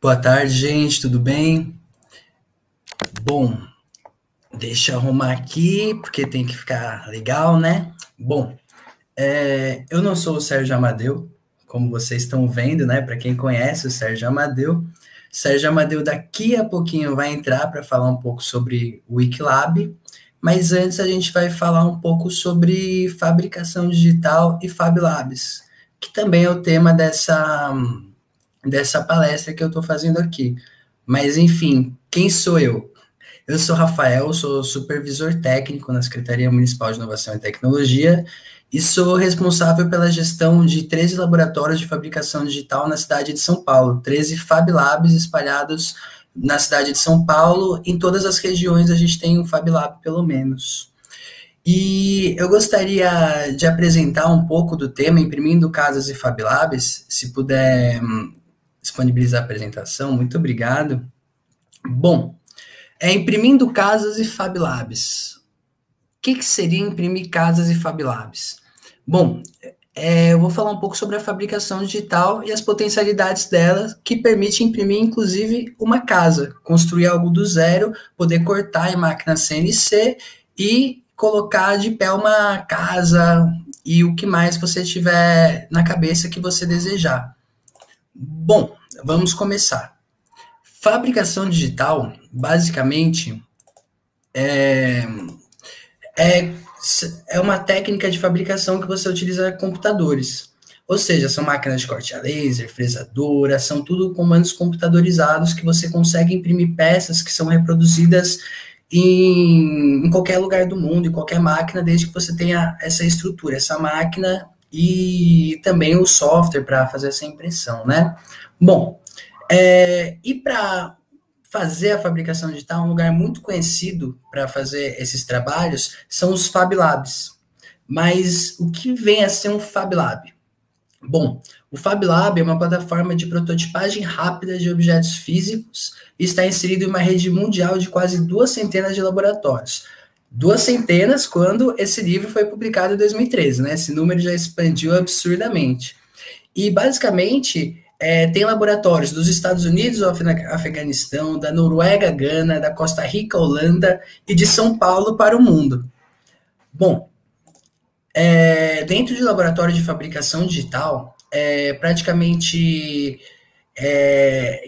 Boa tarde, gente, tudo bem? Bom, deixa eu arrumar aqui, porque tem que ficar legal, né? Bom, eu não sou o Sérgio Amadeu, como vocês estão vendo, né? Para quem conhece o Sérgio Amadeu daqui a pouquinho vai entrar para falar um pouco sobre o Wikilab, mas antes a gente vai falar um pouco sobre fabricação digital e Fab Labs, que também é o tema dessa palestra que eu estou fazendo aqui. Mas, enfim, quem sou eu? Eu sou Rafael, sou supervisor técnico na Secretaria Municipal de Inovação e Tecnologia e sou responsável pela gestão de 13 laboratórios de fabricação digital na cidade de São Paulo, 13 Fab Labs espalhados na cidade de São Paulo. Em todas as regiões a gente tem um Fab Lab, pelo menos. E eu gostaria de apresentar um pouco do tema Imprimindo Casas e Fab Labs, se puder disponibilizar a apresentação, muito obrigado. Bom, imprimindo casas e Fab Labs. O que seria imprimir casas e Fab Labs? Bom, eu vou falar um pouco sobre a fabricação digital e as potencialidades dela, que permite imprimir, inclusive, uma casa, construir algo do zero, poder cortar em máquina CNC e colocar de pé uma casa e o que mais você tiver na cabeça que você desejar. Bom, vamos começar. Fabricação digital, basicamente, é uma técnica de fabricação que você utiliza computadores. Ou seja, são máquinas de corte a laser, fresadora, são tudo comandos computadorizados que você consegue imprimir peças que são reproduzidas em qualquer lugar do mundo, em qualquer máquina, desde que você tenha essa estrutura, essa máquina e também o software para fazer essa impressão, né? Bom, e para fazer a fabricação digital, um lugar muito conhecido para fazer esses trabalhos são os Fab Labs. Mas o que vem a ser um Fab Lab? Bom, o Fab Lab é uma plataforma de prototipagem rápida de objetos físicos e está inserido em uma rede mundial de quase 200 de laboratórios. 200 quando esse livro foi publicado em 2013, né? Esse número já expandiu absurdamente. E, basicamente, tem laboratórios dos Estados Unidos, do Afeganistão, da Noruega, Gana, da Costa Rica, Holanda e de São Paulo para o mundo. Bom, dentro de laboratório de fabricação digital, praticamente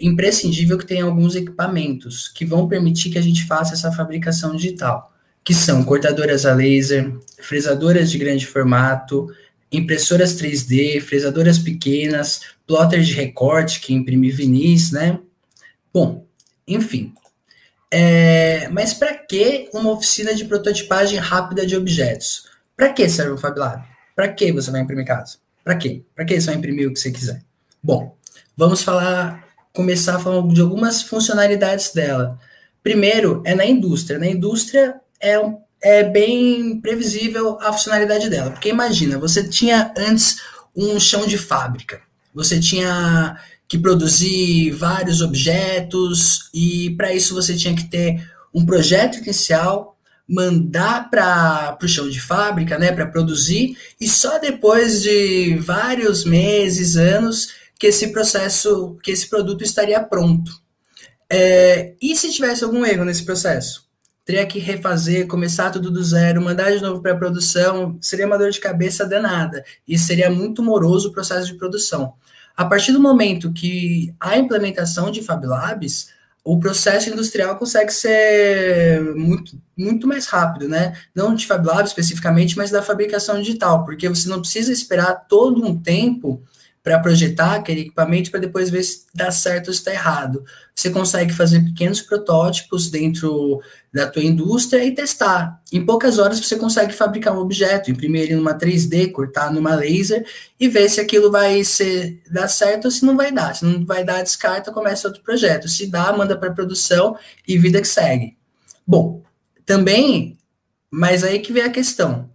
imprescindível que tenha alguns equipamentos que vão permitir que a gente faça essa fabricação digital, que são cortadoras a laser, fresadoras de grande formato, impressoras 3D, fresadoras pequenas, plotter de recorte, que imprime vinis, né? Bom, enfim. Mas para que uma oficina de prototipagem rápida de objetos? Para que serve o Fab Lab? Para que você vai imprimir casa? Para quê? Para que você vai imprimir o que você quiser? Bom, vamos começar a falar de algumas funcionalidades dela. Primeiro, na indústria. Na indústria é bem previsível a funcionalidade dela, porque imagina, você tinha antes um chão de fábrica, você tinha que produzir vários objetos e para isso você tinha que ter um projeto inicial, mandar para o chão de fábrica, né, para produzir, e só depois de vários meses, anos, que esse produto estaria pronto. E se tivesse algum erro nesse processo? Teria que refazer, começar tudo do zero, mandar de novo para a produção, seria uma dor de cabeça danada, e seria muito moroso o processo de produção. A partir do momento que há implementação de Fab Labs, o processo industrial consegue ser muito, muito mais rápido, né? Não de Fab Lab especificamente, mas da fabricação digital, porque você não precisa esperar todo um tempo para projetar aquele equipamento para depois ver se dá certo ou se está errado. Você consegue fazer pequenos protótipos dentro da tua indústria e testar. Em poucas horas você consegue fabricar um objeto, imprimir ele numa 3D, cortar numa laser e ver se aquilo vai dar certo ou se não vai dar. Se não vai dar, descarta, começa outro projeto. Se dá, manda para produção e vida que segue. Bom, também, mas aí que vem a questão.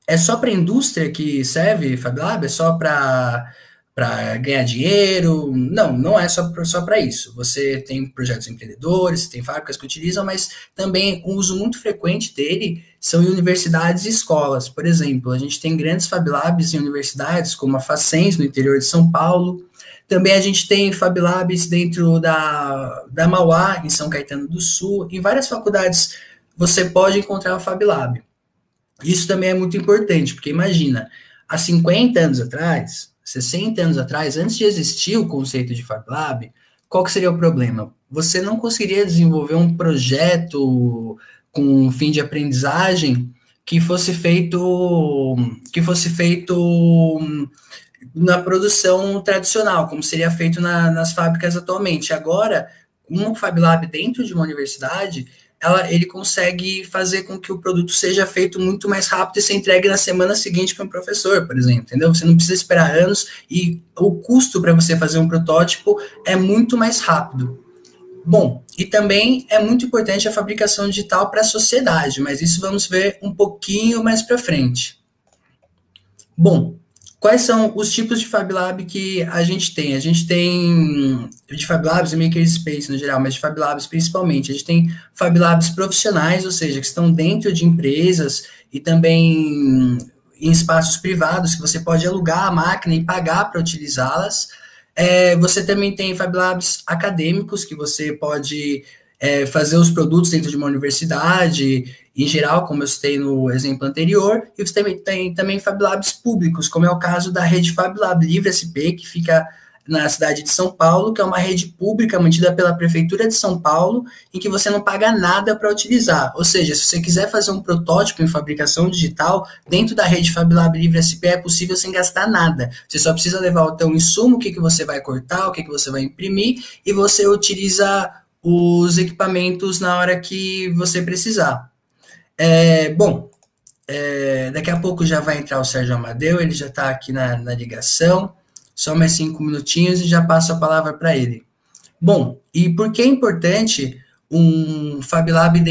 É só para a indústria que serve Fab Lab? É só para ganhar dinheiro? Não é só para isso. Você tem projetos empreendedores, tem fábricas que utilizam, mas também um uso muito frequente dele são em universidades e escolas. Por exemplo, a gente tem grandes Fab Labs em universidades, como a Facens, no interior de São Paulo, Também a gente tem Fab Labs dentro da Mauá, em São Caetano do Sul. Em várias faculdades você pode encontrar o Fab Lab. Isso também é muito importante, porque imagina, há 50 anos atrás, 60 anos atrás, antes de existir o conceito de Fab Lab, qual que seria o problema? Você não conseguiria desenvolver um projeto com fim de aprendizagem que fosse feito na produção tradicional, como seria feito nas fábricas atualmente. Agora, um Fab Lab dentro de uma universidade, ele consegue fazer com que o produto seja feito muito mais rápido e ser entregue na semana seguinte para um professor, por exemplo, entendeu? Você não precisa esperar anos e o custo para você fazer um protótipo é muito mais rápido. Bom, e também é muito importante a fabricação digital para a sociedade, mas isso vamos ver um pouquinho mais para frente. Bom, quais são os tipos de Fab Lab que a gente tem? A gente tem de Fab Labs e Makerspace no geral, mas de Fab Labs principalmente. A gente tem Fab Labs profissionais, ou seja, que estão dentro de empresas e também em espaços privados, que você pode alugar a máquina e pagar para utilizá-las. Você também tem Fab Labs acadêmicos, que você pode fazer os produtos dentro de uma universidade, em geral, como eu citei no exemplo anterior, e você tem também Fab Labs públicos, como é o caso da rede Fab Lab Livre SP, que fica na cidade de São Paulo, que é uma rede pública mantida pela Prefeitura de São Paulo, em que você não paga nada para utilizar. Ou seja, se você quiser fazer um protótipo em fabricação digital, dentro da rede Fab Lab Livre SP é possível sem gastar nada. Você só precisa levar o teu insumo, o que você vai cortar, o que você vai imprimir, e você utiliza os equipamentos na hora que você precisar. Daqui a pouco já vai entrar o Sérgio Amadeu, ele já está aqui na ligação. Só mais 5 minutinhos e já passo a palavra para ele. Bom, e por que é importante um Fab Lab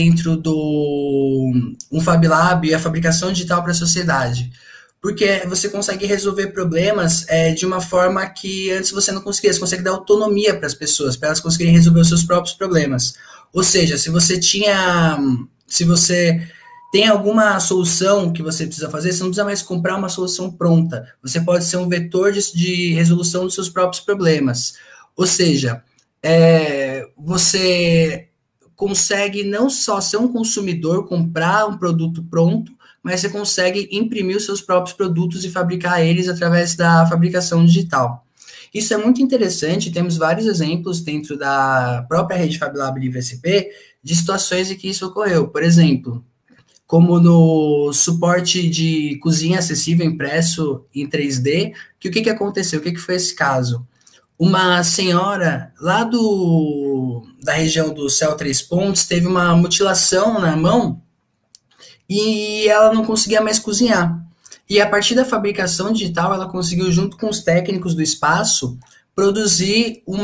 um Fab Lab e a fabricação digital para a sociedade? Porque você consegue resolver problemas de uma forma que antes você não conseguia. Você consegue dar autonomia para as pessoas, para elas conseguirem resolver os seus próprios problemas. Ou seja, se você tem alguma solução que você precisa fazer, você não precisa mais comprar uma solução pronta. Você pode ser um vetor de resolução dos seus próprios problemas. Ou seja, você consegue não só ser um consumidor, comprar um produto pronto, mas você consegue imprimir os seus próprios produtos e fabricar eles através da fabricação digital. Isso é muito interessante, temos vários exemplos dentro da própria rede Fab Lab Livre SP de situações em que isso ocorreu. Por exemplo, como no suporte de cozinha acessível impresso em 3D, que o que aconteceu? O que foi esse caso? Uma senhora lá da região do Céu Três Pontos teve uma mutilação na mão e ela não conseguia mais cozinhar. E a partir da fabricação digital, ela conseguiu, junto com os técnicos do espaço, produzir um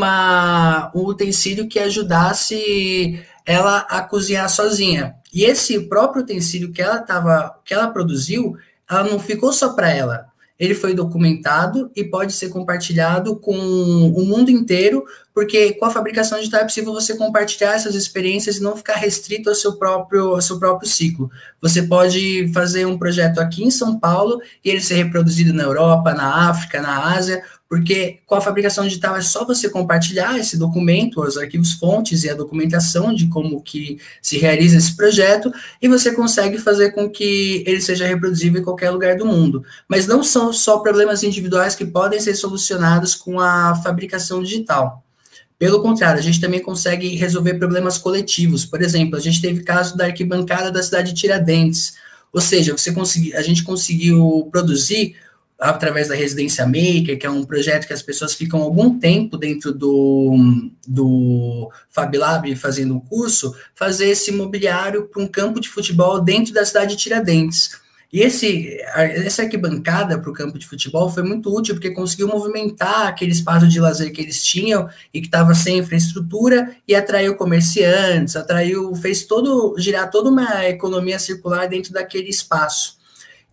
utensílio que ajudasse ela a cozinhar sozinha. E esse próprio utensílio que ela produziu, ela não ficou só para ela. Ele foi documentado e pode ser compartilhado com o mundo inteiro, porque com a fabricação digital é possível você compartilhar essas experiências e não ficar restrito ao seu próprio ciclo. Você pode fazer um projeto aqui em São Paulo e ele ser reproduzido na Europa, na África, na Ásia, porque com a fabricação digital é só você compartilhar esse documento, os arquivos fontes e a documentação de como que se realiza esse projeto, e você consegue fazer com que ele seja reproduzível em qualquer lugar do mundo. Mas não são só problemas individuais que podem ser solucionados com a fabricação digital. Pelo contrário, a gente também consegue resolver problemas coletivos. Por exemplo, a gente teve caso da arquibancada da cidade de Tiradentes. Ou seja, a gente conseguiu produzir através da Residência Maker, que é um projeto que as pessoas ficam algum tempo dentro do Fab Lab fazendo o curso, fazer esse mobiliário para um campo de futebol dentro da cidade de Tiradentes. E essa arquibancada para o campo de futebol foi muito útil, porque conseguiu movimentar aquele espaço de lazer que eles tinham e que estava sem infraestrutura, e atraiu comerciantes, fez girar toda uma economia circular dentro daquele espaço.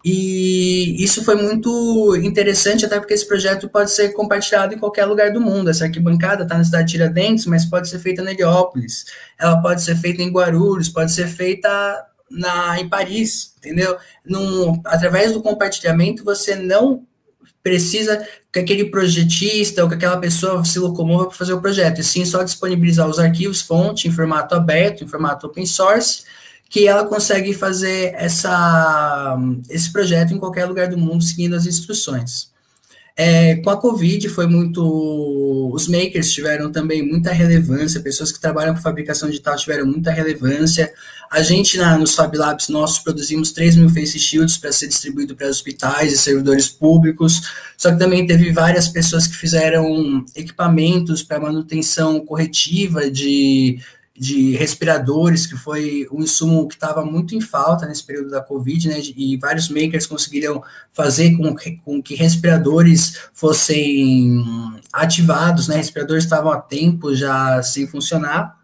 E isso foi muito interessante, até porque esse projeto pode ser compartilhado em qualquer lugar do mundo. Essa arquibancada está na cidade de Tiradentes, mas pode ser feita na Heliópolis, ela pode ser feita em Guarulhos, pode ser feita em Paris, entendeu? Através do compartilhamento, você não precisa que aquele projetista ou que aquela pessoa se locomova para fazer o projeto, e sim só disponibilizar os arquivos, fonte, em formato aberto, em formato open source, que ela consegue fazer esse projeto em qualquer lugar do mundo, seguindo as instruções. Com a Covid foi muito... Os makers tiveram também muita relevância, pessoas que trabalham com fabricação digital tiveram muita relevância. A gente, nos Fab Labs, nós produzimos 3.000 face shields para ser distribuído para hospitais e servidores públicos, só que também teve várias pessoas que fizeram equipamentos para manutenção corretiva de respiradores, que foi um insumo que estava muito em falta nesse período da Covid, né, e vários makers conseguiram fazer com que respiradores fossem ativados, né, respiradores estavam há tempo já sem funcionar.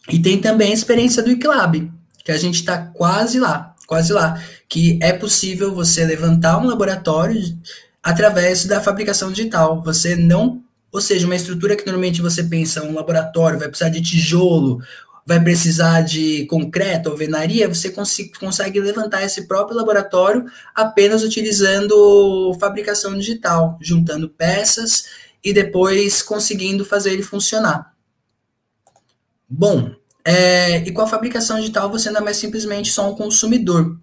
E tem também a experiência do Wikilab, que a gente está quase lá, que é possível você levantar um laboratório através da fabricação digital. Você não... Ou seja, uma estrutura que normalmente você pensa, um laboratório, vai precisar de tijolo, vai precisar de concreto, alvenaria, você consegue levantar esse próprio laboratório apenas utilizando fabricação digital, juntando peças e depois conseguindo fazer ele funcionar. Bom, e com a fabricação digital você não é mais simplesmente só um consumidor.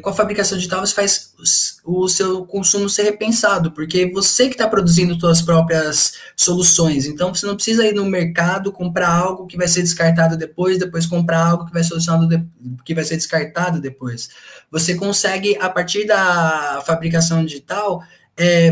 Com a fabricação digital, você faz o seu consumo ser repensado, porque você que está produzindo suas próprias soluções. Então, você não precisa ir no mercado comprar algo que vai ser descartado depois comprar algo que vai ser descartado depois. Você consegue, a partir da fabricação digital,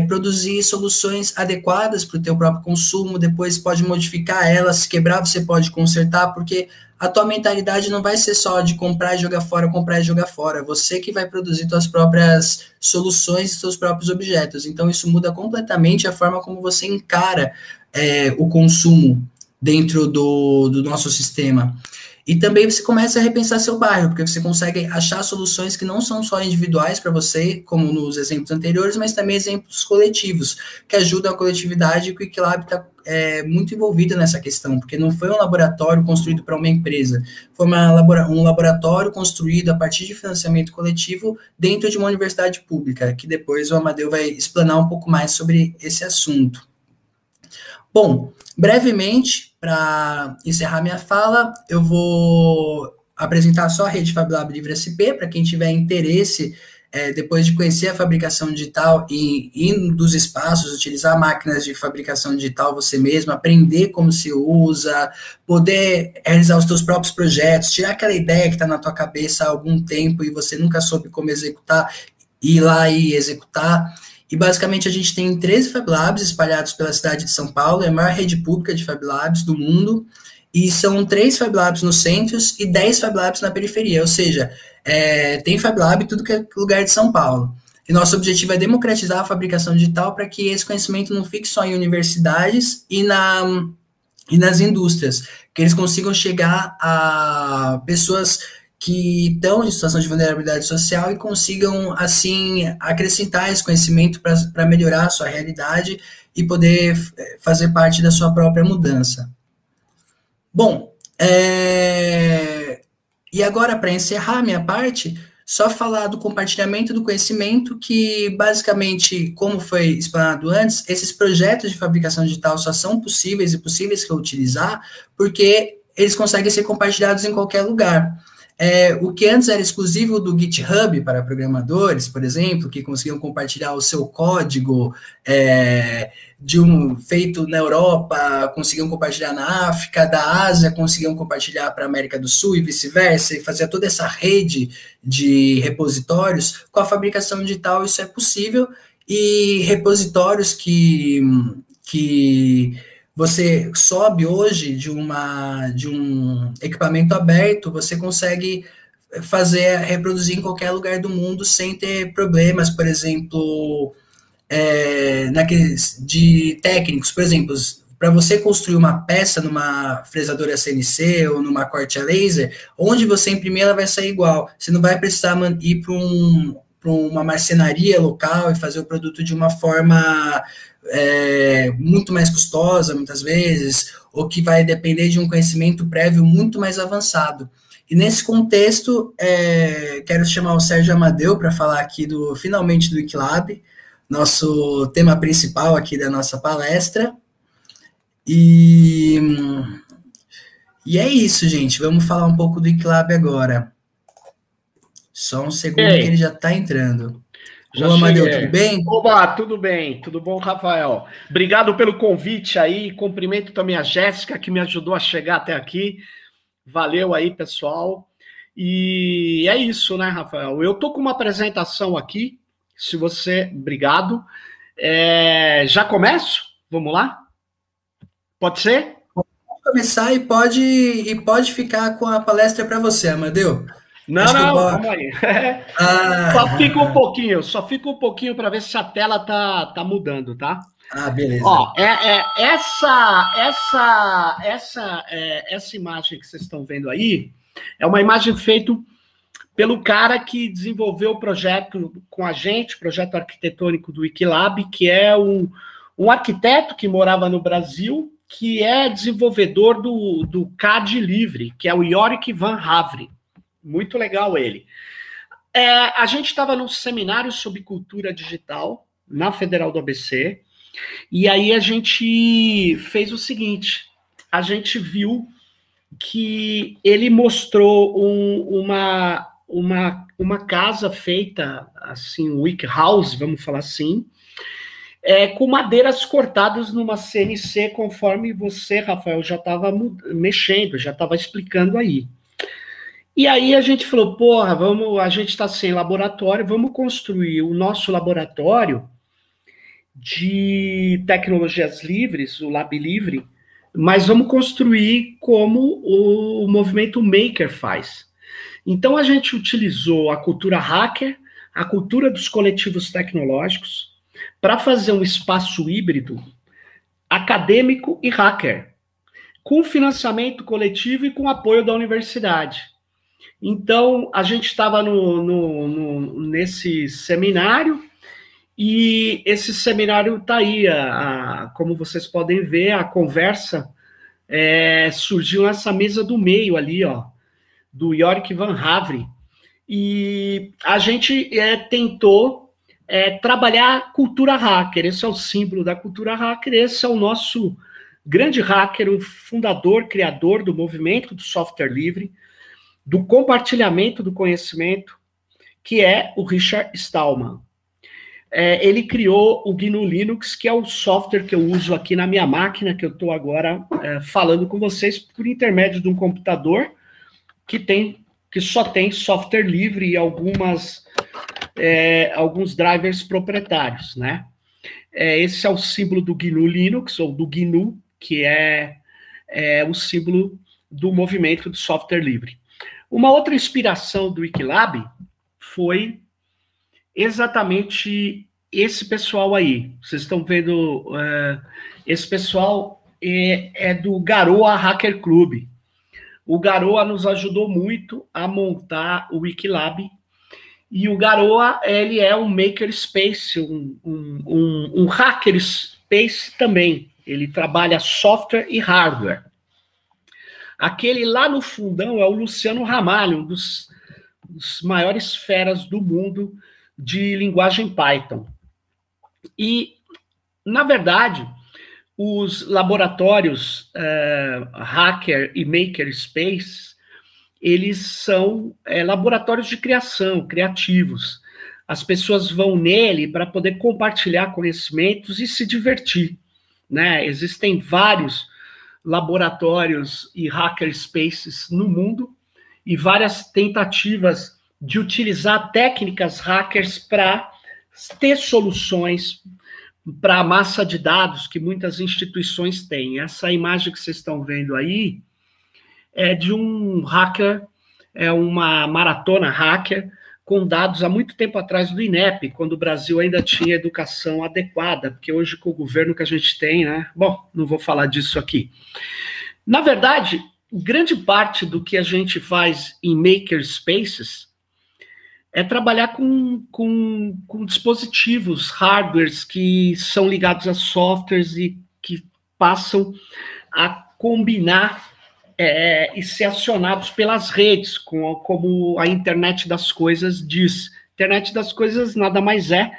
produzir soluções adequadas para o teu próprio consumo, depois pode modificar elas, se quebrar você pode consertar, porque a tua mentalidade não vai ser só de comprar e jogar fora, você que vai produzir suas próprias soluções e seus próprios objetos. Então isso muda completamente a forma como você encara o consumo dentro do nosso sistema. E também você começa a repensar seu bairro, porque você consegue achar soluções que não são só individuais para você, como nos exemplos anteriores, mas também exemplos coletivos, que ajudam a coletividade, e o Wikilab está muito envolvido nessa questão, porque não foi um laboratório construído para uma empresa, foi um laboratório construído a partir de financiamento coletivo dentro de uma universidade pública, que depois o Amadeu vai explanar um pouco mais sobre esse assunto. Bom, brevemente, para encerrar minha fala, eu vou apresentar só a rede FabLab Livre SP, para quem tiver interesse, depois de conhecer a fabricação digital e ir dos espaços, utilizar máquinas de fabricação digital você mesmo, aprender como se usa, poder realizar os seus próprios projetos, tirar aquela ideia que está na tua cabeça há algum tempo e você nunca soube como executar, ir lá e executar. E basicamente a gente tem 13 Fab Labs espalhados pela cidade de São Paulo, é a maior rede pública de Fab Labs do mundo, e são 3 Fab Labs nos centros e 10 Fab Labs na periferia, ou seja, tem Fab Lab em tudo que é lugar de São Paulo. E nosso objetivo é democratizar a fabricação digital para que esse conhecimento não fique só em universidades e nas indústrias, que eles consigam chegar a pessoas que estão em situação de vulnerabilidade social e consigam, assim, acrescentar esse conhecimento para melhorar a sua realidade e poder fazer parte da sua própria mudança. Bom, e agora, para encerrar minha parte, só falar do compartilhamento do conhecimento, que basicamente, como foi explanado antes, esses projetos de fabricação digital só são possíveis e possíveis reutilizar porque eles conseguem ser compartilhados em qualquer lugar. O que antes era exclusivo do GitHub para programadores, por exemplo, que conseguiam compartilhar o seu código feito na Europa, conseguiam compartilhar na África, da Ásia, conseguiam compartilhar para a América do Sul e vice-versa, e fazia toda essa rede de repositórios. Com a fabricação digital isso é possível, e repositórios que você sobe hoje de um equipamento aberto, você consegue reproduzir em qualquer lugar do mundo sem ter problemas, por exemplo, de técnicos, por exemplo, para você construir uma peça numa fresadora CNC ou numa corte a laser, onde você imprimir ela vai sair igual, você não vai precisar ir para uma marcenaria local e fazer o produto de uma forma muito mais custosa, muitas vezes, ou que vai depender de um conhecimento prévio muito mais avançado. E nesse contexto, quero chamar o Sérgio Amadeu para falar aqui finalmente do Wikilab, nosso tema principal aqui da nossa palestra. E é isso, gente. Vamos falar um pouco do Wikilab agora. Só um segundo que ele já está entrando. Olá, Amadeu, tudo bem? Oba, tudo bem. Tudo bom, Rafael? Obrigado pelo convite aí. Cumprimento também a Jéssica, que me ajudou a chegar até aqui. Valeu aí, pessoal. E é isso, né, Rafael? Eu tô com uma apresentação aqui. Se você... Obrigado. Já começo? Vamos lá? Pode ser? Pode começar e pode ficar com a palestra para você, Amadeu. Não, calma aí. Só fica um pouquinho para ver se a tela tá mudando, tá? Beleza. Ó, essa imagem que vocês estão vendo aí é uma imagem feita pelo cara que desenvolveu o projeto com a gente, projeto arquitetônico do Wikilab, que é um arquiteto que morava no Brasil, que é desenvolvedor do CAD livre, que é o Yorick Van Havre. Muito legal ele. A gente estava num seminário sobre cultura digital na Federal do ABC, e aí a gente fez o seguinte, a gente viu que ele mostrou uma casa feita, assim, Wiki House, vamos falar assim, com madeiras cortadas numa CNC, conforme você, Rafael, já estava mexendo, já estava explicando aí. E aí a gente falou, porra, a gente está sem laboratório, vamos construir o nosso laboratório de tecnologias livres, o Lab Livre, mas vamos construir como o movimento Maker faz. Então a gente utilizou a cultura hacker, a cultura dos coletivos tecnológicos, para fazer um espaço híbrido acadêmico e hacker, com financiamento coletivo e com apoio da universidade. Então, a gente estava nesse seminário, e esse seminário está aí, como vocês podem ver, a conversa surgiu nessa mesa do meio ali, ó, do Yorick Van Havre, e a gente tentou trabalhar cultura hacker. Esse é o símbolo da cultura hacker, esse é o nosso grande hacker, o fundador, criador do movimento do software livre, do compartilhamento do conhecimento, que é o Richard Stallman. Ele criou o GNU Linux, que é o software que eu uso aqui na minha máquina, que eu estou agora falando com vocês por intermédio de um computador que só tem software livre e alguns drivers proprietários, né? Esse é o símbolo do GNU Linux, ou do GNU, que é o símbolo do movimento de software livre. Uma outra inspiração do Wikilab foi exatamente esse pessoal aí. Vocês estão vendo, esse pessoal é do Garoa Hacker Club. O Garoa nos ajudou muito a montar o Wikilab, e o Garoa, ele é um makerspace, um hackerspace também. Ele trabalha software e hardware. Aquele lá no fundão é o Luciano Ramalho, um dos maiores feras do mundo de linguagem Python. E, na verdade, os laboratórios Hacker e Makerspace, eles são laboratórios de criação, criativos. As pessoas vão nele para poder compartilhar conhecimentos e se divertir, né? Existem vários laboratórios e hackerspaces no mundo, e várias tentativas de utilizar técnicas hackers para ter soluções para a massa de dados que muitas instituições têm. Essa imagem que vocês estão vendo aí é de um hacker, é uma maratona hacker com dados há muito tempo atrás do INEP, quando o Brasil ainda tinha educação adequada, porque hoje com o governo que a gente tem, né? Bom, não vou falar disso aqui. Na verdade, grande parte do que a gente faz em makerspaces é trabalhar com dispositivos, hardwares que são ligados a softwares e que passam a combinar e ser acionados pelas redes, como a internet das coisas diz. Internet das coisas nada mais é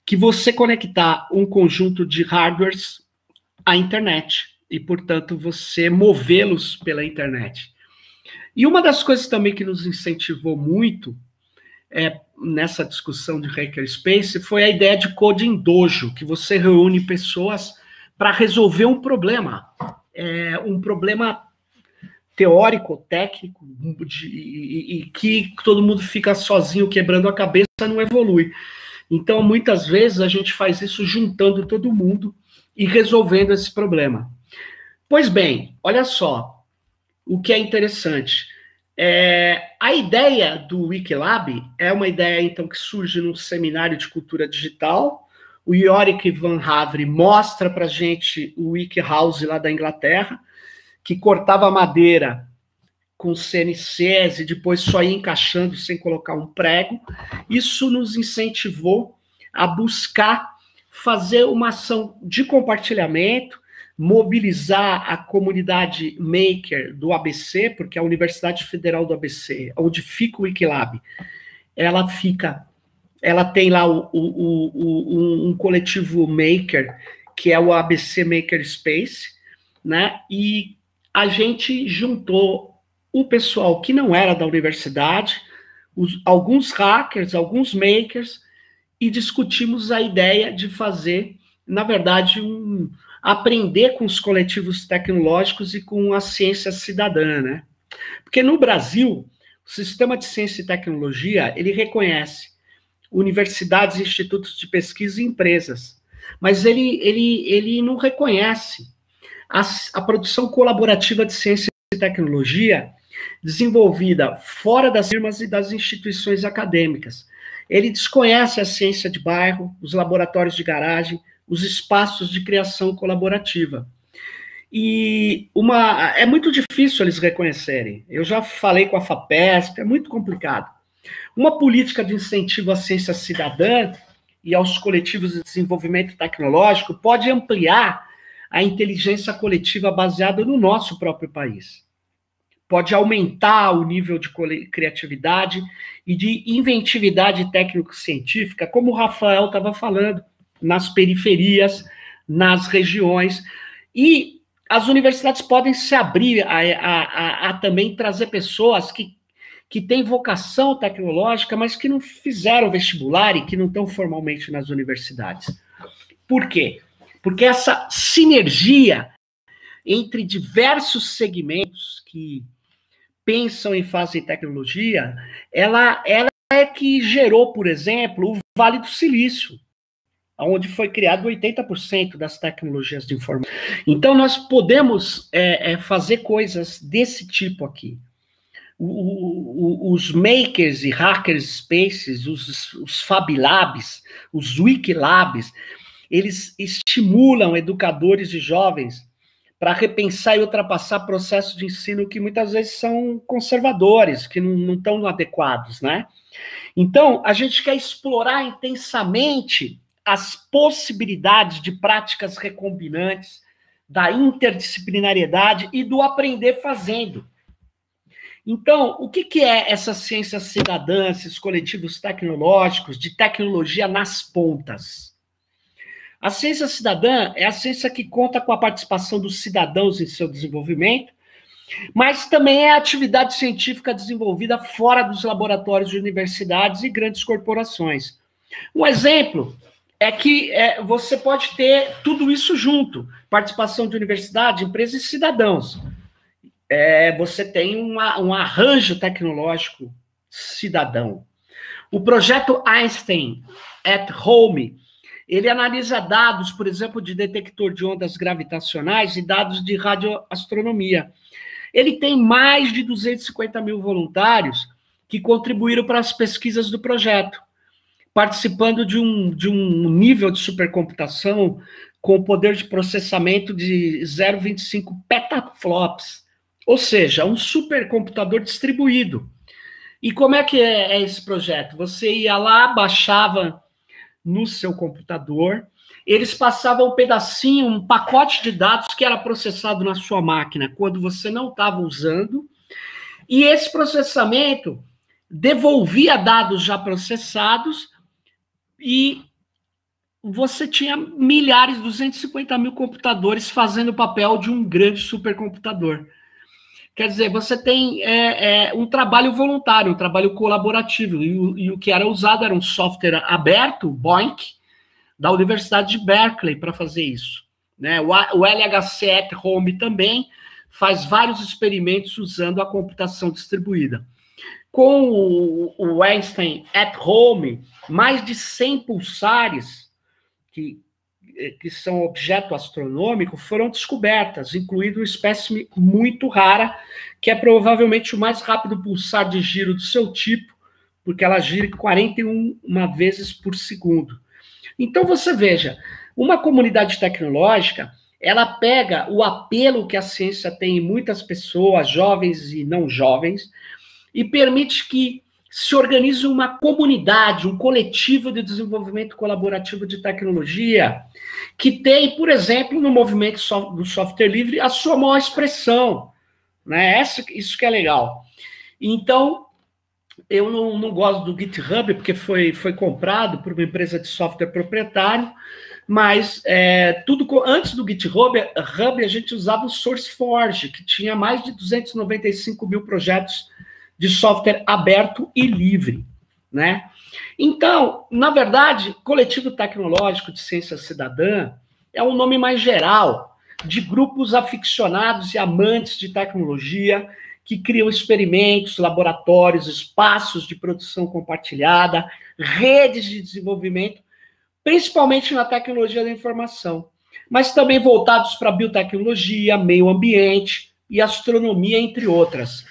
que você conectar um conjunto de hardwares à internet e, portanto, você movê-los pela internet. E uma das coisas também que nos incentivou muito nessa discussão de hackerspace foi a ideia de coding dojo, que você reúne pessoas para resolver um problema teórico, técnico, e que todo mundo fica sozinho quebrando a cabeça, não evolui. Então, muitas vezes, a gente faz isso juntando todo mundo e resolvendo esse problema. Pois bem, olha só, o que é interessante. A ideia do Wikilab é uma ideia, então, que surge num seminário de cultura digital. O Yorick Van Havre mostra para a gente o WikiHouse lá da Inglaterra, que cortava madeira com CNCs e depois só ia encaixando sem colocar um prego. Isso nos incentivou a buscar fazer uma ação de compartilhamento, mobilizar a comunidade maker do ABC, porque a Universidade Federal do ABC, onde fica o Wikilab, ela tem lá um coletivo maker, que é o ABC Makerspace, né? E a gente juntou o pessoal que não era da universidade, alguns hackers, alguns makers, e discutimos a ideia de fazer, na verdade, aprender com os coletivos tecnológicos e com a ciência cidadã, né? Porque no Brasil, o sistema de ciência e tecnologia, ele reconhece universidades, institutos de pesquisa e empresas, mas ele não reconhece a produção colaborativa de ciência e tecnologia desenvolvida fora das firmas e das instituições acadêmicas. Ele desconhece a ciência de bairro, os laboratórios de garagem, os espaços de criação colaborativa. E é muito difícil eles reconhecerem. Eu já falei com a FAPESP, é muito complicado. Uma política de incentivo à ciência cidadã e aos coletivos de desenvolvimento tecnológico pode ampliar a inteligência coletiva baseada no nosso próprio país. Pode aumentar o nível de criatividade e de inventividade técnico-científica, como o Rafael estava falando, nas periferias, nas regiões. E as universidades podem se abrir a também trazer pessoas que têm vocação tecnológica, mas que não fizeram vestibular e que não estão formalmente nas universidades. Por quê? Porque essa sinergia entre diversos segmentos que pensam e fazem tecnologia, ela é que gerou, por exemplo, o Vale do Silício, onde foi criado 80% das tecnologias de informação. Então, nós podemos fazer coisas desse tipo aqui. Os makers e hackers spaces, os Fab Labs, os Wikilabs, eles estimulam educadores e jovens para repensar e ultrapassar processos de ensino que muitas vezes são conservadores, que não estão adequados, né? Então, a gente quer explorar intensamente as possibilidades de práticas recombinantes, da interdisciplinariedade e do aprender fazendo. Então, o que é essa ciência cidadã, esses coletivos tecnológicos, de tecnologia nas pontas? A ciência cidadã é a ciência que conta com a participação dos cidadãos em seu desenvolvimento, mas também é a atividade científica desenvolvida fora dos laboratórios de universidades e grandes corporações. Um exemplo é que você pode ter tudo isso junto, participação de universidade, empresas e cidadãos. Você tem um arranjo tecnológico cidadão. O projeto Einstein at Home, ele analisa dados, por exemplo, de detector de ondas gravitacionais e dados de radioastronomia. Ele tem mais de 250 mil voluntários que contribuíram para as pesquisas do projeto, participando de um nível de supercomputação com poder de processamento de 0,25 petaflops, ou seja, um supercomputador distribuído. E como é que é esse projeto? Você ia lá, baixava no seu computador, eles passavam um pedacinho, um pacote de dados que era processado na sua máquina quando você não estava usando, e esse processamento devolvia dados já processados e você tinha milhares, 250 mil computadores fazendo o papel de um grande supercomputador. Quer dizer, você tem um trabalho voluntário, um trabalho colaborativo, e o que era usado era um software aberto, BOINC, da Universidade de Berkeley para fazer isso. Né? O LHC at Home também faz vários experimentos usando a computação distribuída. Com o Einstein at Home, mais de 100 pulsares, que são objeto astronômico, foram descobertas, incluindo uma espécie muito rara, que é provavelmente o mais rápido pulsar de giro do seu tipo, porque ela gira 41 vezes por segundo. Então, você veja, uma comunidade tecnológica, ela pega o apelo que a ciência tem em muitas pessoas, jovens e não jovens, e permite que se organize uma comunidade, um coletivo de desenvolvimento colaborativo de tecnologia, que tem, por exemplo, no movimento do software livre, a sua maior expressão. Né? Isso que é legal. Então, eu não gosto do GitHub, porque foi comprado por uma empresa de software proprietário, mas antes do GitHub, a gente usava o SourceForge, que tinha mais de 295 mil projetos de software aberto e livre, né? Então, na verdade, coletivo tecnológico de ciência cidadã é um nome mais geral de grupos aficionados e amantes de tecnologia que criam experimentos, laboratórios, espaços de produção compartilhada, redes de desenvolvimento, principalmente na tecnologia da informação, mas também voltados para biotecnologia, meio ambiente e astronomia, entre outras.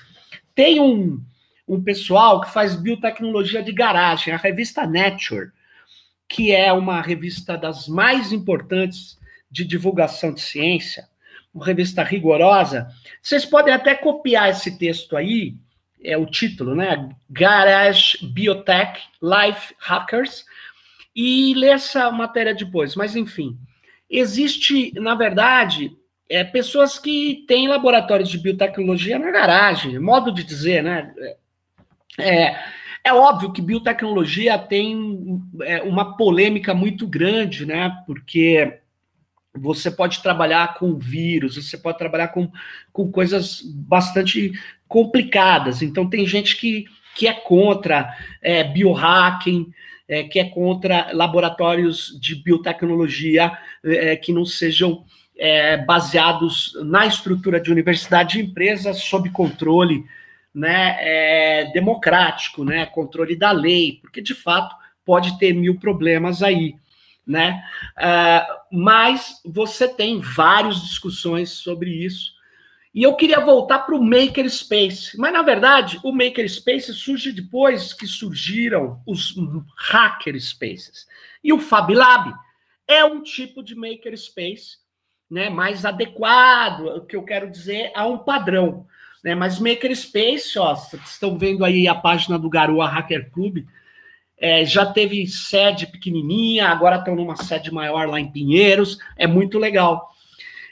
Tem um pessoal que faz biotecnologia de garagem, a revista Nature, que é uma revista das mais importantes de divulgação de ciência, uma revista rigorosa. Vocês podem até copiar esse texto aí, é o título, né? Garage Biotech Life Hackers, e ler essa matéria depois. Mas, enfim, existe, na verdade, pessoas que têm laboratórios de biotecnologia na garagem, modo de dizer, né? É óbvio que biotecnologia tem uma polêmica muito grande, né? Porque você pode trabalhar com vírus, você pode trabalhar com coisas bastante complicadas. Então, tem gente que é contra biohacking, que é contra laboratórios de biotecnologia que não sejam baseados na estrutura de universidade e empresa sob controle, né, democrático, né, controle da lei, porque, de fato, pode ter 1000 problemas aí, né? Mas você tem várias discussões sobre isso, e eu queria voltar para o Makerspace, mas, na verdade, o Makerspace surge depois que surgiram os Hackerspaces, e o Fab Lab é um tipo de Makerspace, né, mais adequado, o que eu quero dizer, a um padrão, né? Mas Makerspace, ó, vocês estão vendo aí a página do Garoa Hacker Club, já teve sede pequenininha, agora estão numa sede maior lá em Pinheiros, é muito legal.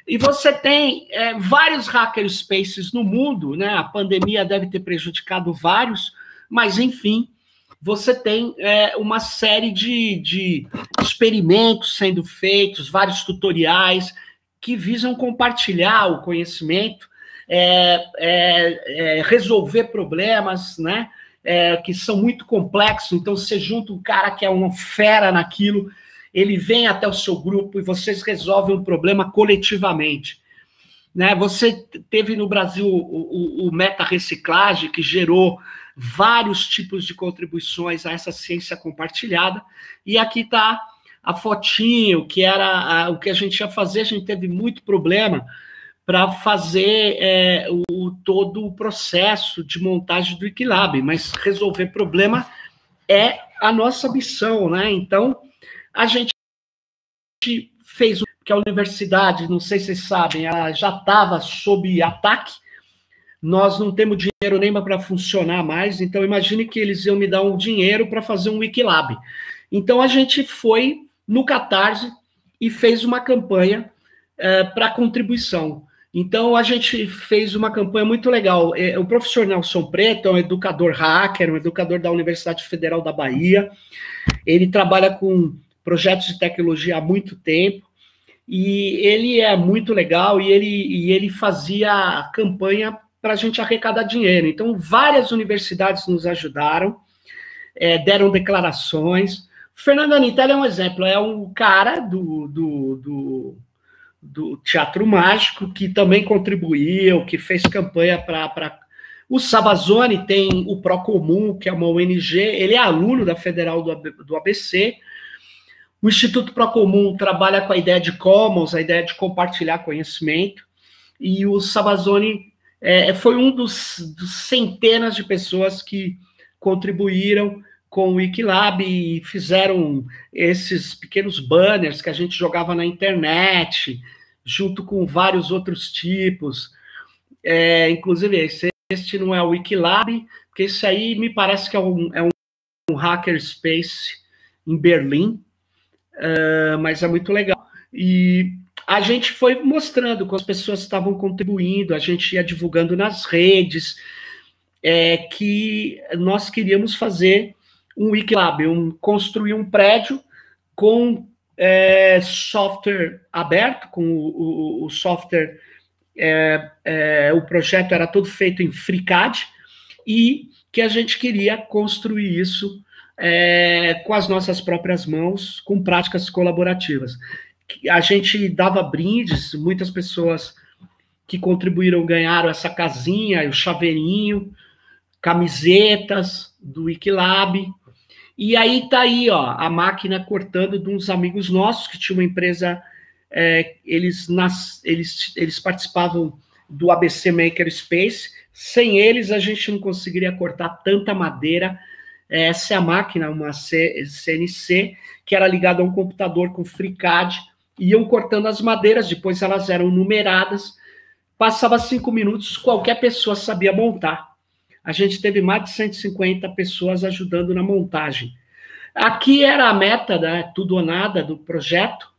E você tem vários hackerspaces no mundo, né? A pandemia deve ter prejudicado vários, mas, enfim, você tem uma série de experimentos sendo feitos, vários tutoriais que visam compartilhar o conhecimento, resolver problemas, né? Que são muito complexos. Então, você junta um cara que é uma fera naquilo, ele vem até o seu grupo e vocês resolvem um problema coletivamente. Né? Você teve no Brasil o Meta Reciclagem, que gerou vários tipos de contribuições a essa ciência compartilhada, e aqui está a fotinho, que era o que a gente ia fazer. A gente teve muito problema para fazer todo o processo de montagem do Wikilab, mas resolver problema é a nossa missão, né? Então, a gente fez, porque a universidade, não sei se vocês sabem, ela já estava sob ataque, nós não temos dinheiro nem para funcionar mais, então imagine que eles iam me dar um dinheiro para fazer um Wikilab. Então, a gente foi no Catarse e fez uma campanha para contribuição. Então, a gente fez uma campanha muito legal. O professor Nelson Preto é um educador hacker, um educador da Universidade Federal da Bahia. Ele trabalha com projetos de tecnologia há muito tempo, e ele é muito legal, e ele fazia campanha para a gente arrecadar dinheiro. Então, várias universidades nos ajudaram, deram declarações. O Fernando Anitelli é um exemplo, é um cara do Teatro Mágico, que também contribuiu, que fez campanha para... O Savazone tem o Procomum, que é uma ONG, ele é aluno da Federal do ABC. O Instituto Procomum trabalha com a ideia de commons, a ideia de compartilhar conhecimento, e o Savazone foi um dos centenas de pessoas que contribuíram com o Wikilab e fizeram esses pequenos banners que a gente jogava na internet, junto com vários outros tipos. Inclusive, este não é o Wikilab, porque esse aí me parece que é um hackerspace em Berlim, mas é muito legal. E a gente foi mostrando como as pessoas estavam contribuindo, a gente ia divulgando nas redes, que nós queríamos fazer um Wikilab, construir um prédio com software aberto, com o software, o projeto era todo feito em FreeCAD, e que a gente queria construir isso com as nossas próprias mãos, com práticas colaborativas. A gente dava brindes, muitas pessoas que contribuíram ganharam essa casinha, o chaveirinho, camisetas do Wikilab. E aí tá aí, ó, a máquina cortando de uns amigos nossos que tinha uma empresa, eles participavam do ABC Makerspace. Sem eles, a gente não conseguiria cortar tanta madeira. Essa é a máquina, uma CNC, que era ligada a um computador com FreeCAD, iam cortando as madeiras, depois elas eram numeradas, passava 5 minutos, qualquer pessoa sabia montar. A gente teve mais de 150 pessoas ajudando na montagem. Aqui era a meta, né, tudo ou nada do projeto,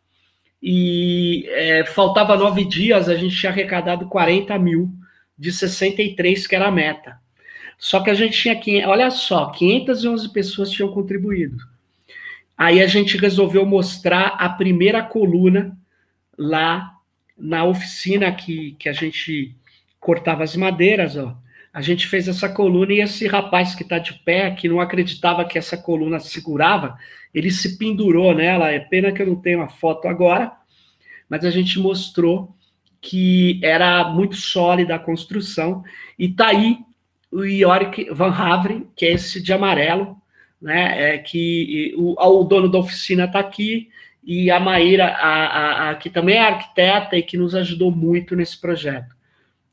e faltava 9 dias, a gente tinha arrecadado 40 mil de 63, que era a meta. Só que a gente tinha, olha só, 511 pessoas tinham contribuído. Aí a gente resolveu mostrar a primeira coluna lá na oficina que a gente cortava as madeiras, ó. A gente fez essa coluna, e esse rapaz que está de pé, que não acreditava que essa coluna segurava, ele se pendurou nela. É pena que eu não tenho a foto agora, mas a gente mostrou que era muito sólida a construção. E está aí o Jorik van Havre, que é esse de amarelo, né? Que o dono da oficina está aqui, e a Maíra, que também é arquiteta e que nos ajudou muito nesse projeto.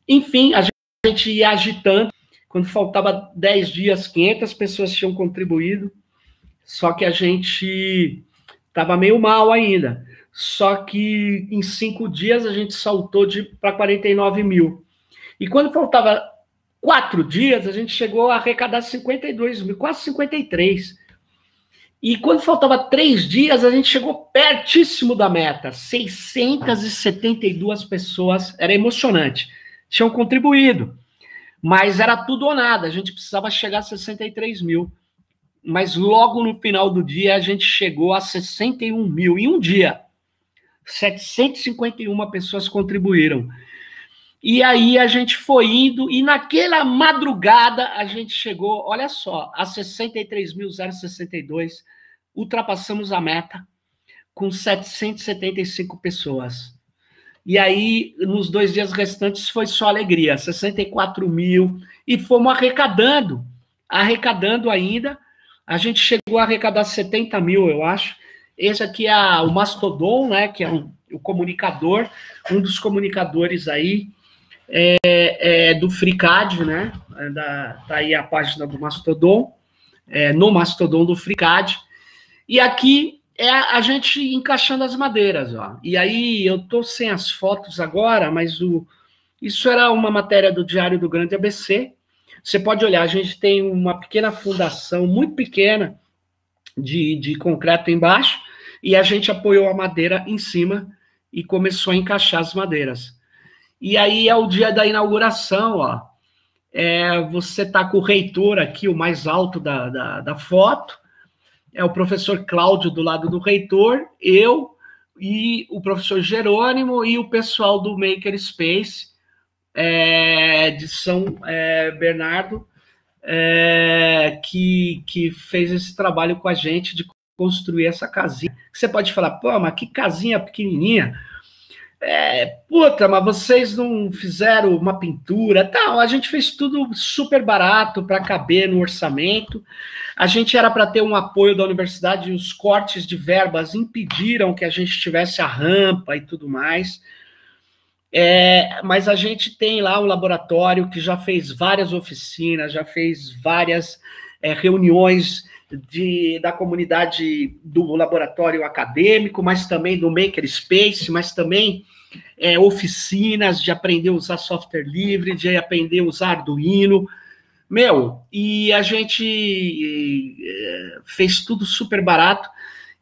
Enfim, a gente ia agitando. Quando faltava 10 dias, 500 pessoas tinham contribuído, só que a gente estava meio mal ainda. Só que em 5 dias a gente saltou para 49 mil. E quando faltava 4 dias, a gente chegou a arrecadar 52 mil, quase 53. E quando faltava 3 dias, a gente chegou pertíssimo da meta. 672 pessoas, era emocionante, tinham contribuído. Mas era tudo ou nada, a gente precisava chegar a 63 mil. Mas logo no final do dia, a gente chegou a 61 mil. Em um dia, 751 pessoas contribuíram. E aí a gente foi indo, e naquela madrugada a gente chegou, olha só, a 63.062, ultrapassamos a meta com 775 pessoas. E aí, nos 2 dias restantes, foi só alegria, 64 mil, e fomos arrecadando ainda. A gente chegou a arrecadar 70 mil, eu acho. Esse aqui é o Mastodon, né, que é o comunicador, um dos comunicadores aí, do FreeCAD, né? Tá aí a página do Mastodon, no Mastodon do FreeCAD. E aqui a gente encaixando as madeiras, ó. E aí eu tô sem as fotos agora, mas isso era uma matéria do Diário do Grande ABC. Você pode olhar, a gente tem uma pequena fundação, muito pequena, de concreto embaixo, e a gente apoiou a madeira em cima e começou a encaixar as madeiras. E aí é o dia da inauguração, ó. Você está com o reitor aqui, o mais alto da foto, é o professor Cláudio do lado do reitor, eu e o professor Jerônimo e o pessoal do Makerspace de São Bernardo, que fez esse trabalho com a gente de construir essa casinha. Você pode falar, pô, mas que casinha pequenininha. Puta, mas vocês não fizeram uma pintura? Tal, a gente fez tudo super barato para caber no orçamento. A gente era para ter um apoio da universidade e os cortes de verbas impediram que a gente tivesse a rampa e tudo mais. Mas a gente tem lá um laboratório que já fez várias oficinas, já fez várias reuniões da comunidade do laboratório acadêmico, mas também do Makerspace, mas também oficinas de aprender a usar software livre, de aprender a usar Arduino. E a gente fez tudo super barato.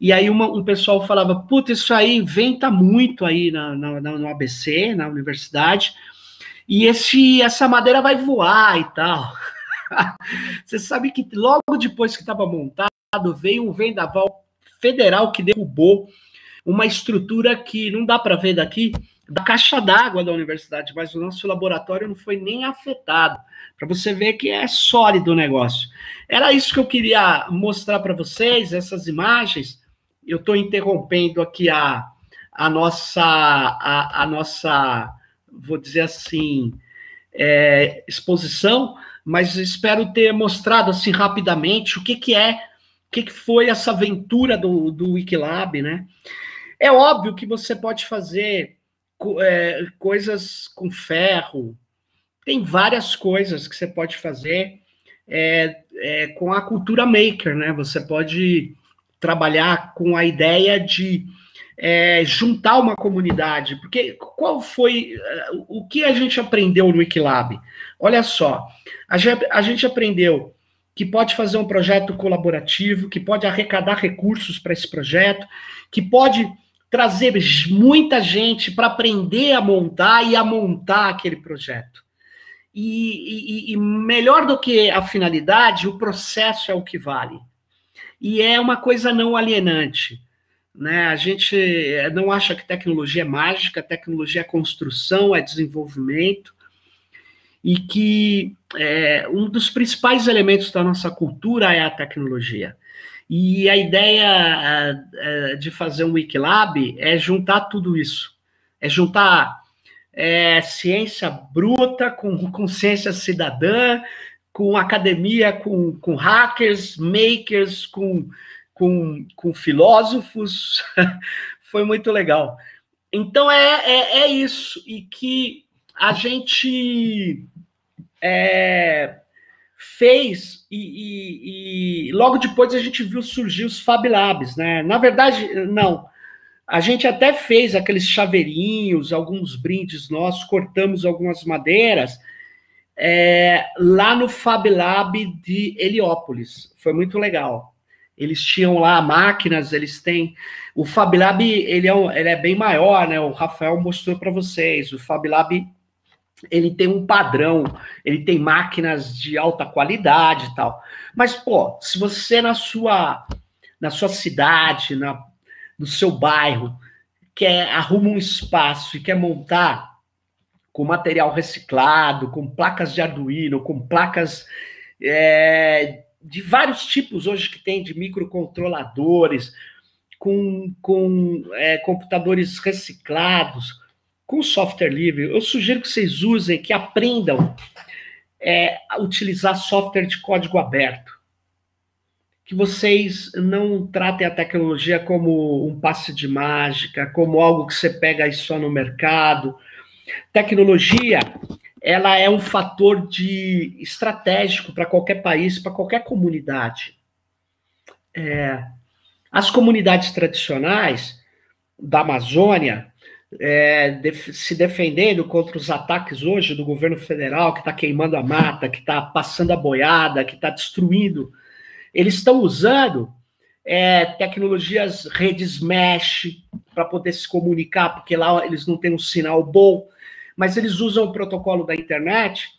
E aí um pessoal falava, puta, isso aí inventa muito aí no ABC, na universidade, e essa madeira vai voar e tal. Você sabe que logo depois que estava montado, veio um vendaval federal que derrubou uma estrutura que não dá para ver daqui, da caixa d'água da universidade, mas o nosso laboratório não foi nem afetado, para você ver que é sólido o negócio. Era isso que eu queria mostrar para vocês, essas imagens. Eu estou interrompendo aqui a nossa, vou dizer assim, exposição, mas espero ter mostrado assim rapidamente o que foi essa aventura do Wikilab, né? É óbvio que você pode fazer coisas com ferro, tem várias coisas que você pode fazer com a cultura maker, né? Você pode trabalhar com a ideia de juntar uma comunidade, porque qual foi o que a gente aprendeu no Wikilab? Olha só, a gente aprendeu que pode fazer um projeto colaborativo, que pode arrecadar recursos para esse projeto, que pode trazer muita gente para aprender a montar e a montar aquele projeto. E melhor do que a finalidade, o processo é o que vale. E é uma coisa não alienante, né? A gente não acha que tecnologia é mágica, tecnologia é construção, é desenvolvimento, e que um dos principais elementos da nossa cultura é a tecnologia. E a ideia de fazer um Wikilab é juntar tudo isso, é juntar ciência bruta com ciência cidadã, com academia, com hackers, makers, com filósofos. Foi muito legal. Então, é isso. E que a gente fez, e logo depois a gente viu surgir os Fab Labs, né? Na verdade, não. A gente até fez aqueles chaveirinhos, alguns brindes nossos, cortamos algumas madeiras, lá no Fab Lab de Heliópolis. Foi muito legal. Eles tinham lá máquinas, eles têm... O Fab Lab, ele é bem maior, né? O Rafael mostrou para vocês. O Fab Lab, ele tem um padrão, ele tem máquinas de alta qualidade e tal. Mas, pô, se você na sua cidade, no seu bairro, arruma um espaço e quer montar com material reciclado, com placas de Arduino, com placas de vários tipos hoje que tem, de microcontroladores, com computadores reciclados, com software livre. Eu sugiro que vocês usem, que aprendam a utilizar software de código aberto. Que vocês não tratem a tecnologia como um passe de mágica, como algo que você pega aí só no mercado. Tecnologia, ela é um fator estratégico para qualquer país, para qualquer comunidade. As comunidades tradicionais da Amazônia, se defendendo contra os ataques hoje do governo federal, que está queimando a mata, que está passando a boiada, que está destruindo, eles estão usando tecnologias redes mesh para poder se comunicar, porque lá eles não têm um sinal bom, mas eles usam o protocolo da internet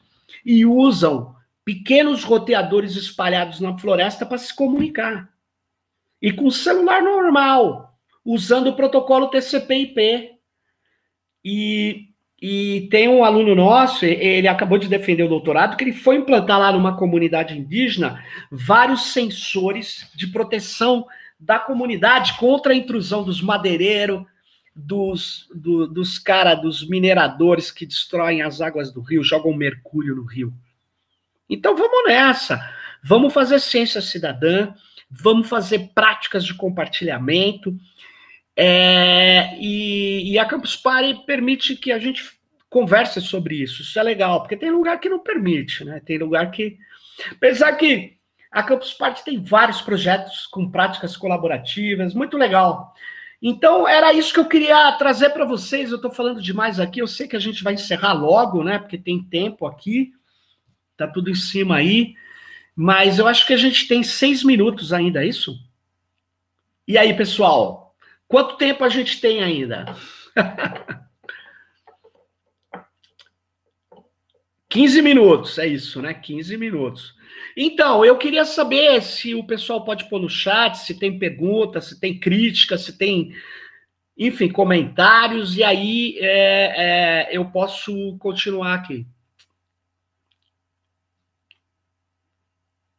e usam pequenos roteadores espalhados na floresta para se comunicar. E com celular normal, usando o protocolo TCP/IP. E tem um aluno nosso, ele acabou de defender o doutorado, que ele foi implantar lá numa comunidade indígena vários sensores de proteção da comunidade contra a intrusão dos madeireiros, dos mineradores que destroem as águas do rio, jogam mercúrio no rio. Então vamos nessa, vamos fazer ciência cidadã, vamos fazer práticas de compartilhamento, e a Campus Party permite que a gente converse sobre isso. Isso é legal, porque tem lugar que não permite, né? Tem lugar que... Apesar que a Campus Party tem vários projetos com práticas colaborativas, muito legal. Então, era isso que eu queria trazer para vocês. Eu estou falando demais aqui, eu sei que a gente vai encerrar logo, né? Porque tem tempo aqui, tá tudo em cima aí, mas eu acho que a gente tem 6 minutos ainda, é isso? E aí, pessoal? Quanto tempo a gente tem ainda? 15 minutos, é isso, né? 15 minutos. Então, eu queria saber se o pessoal pode pôr no chat, se tem perguntas, se tem críticas, se tem, enfim, comentários, e aí eu posso continuar aqui.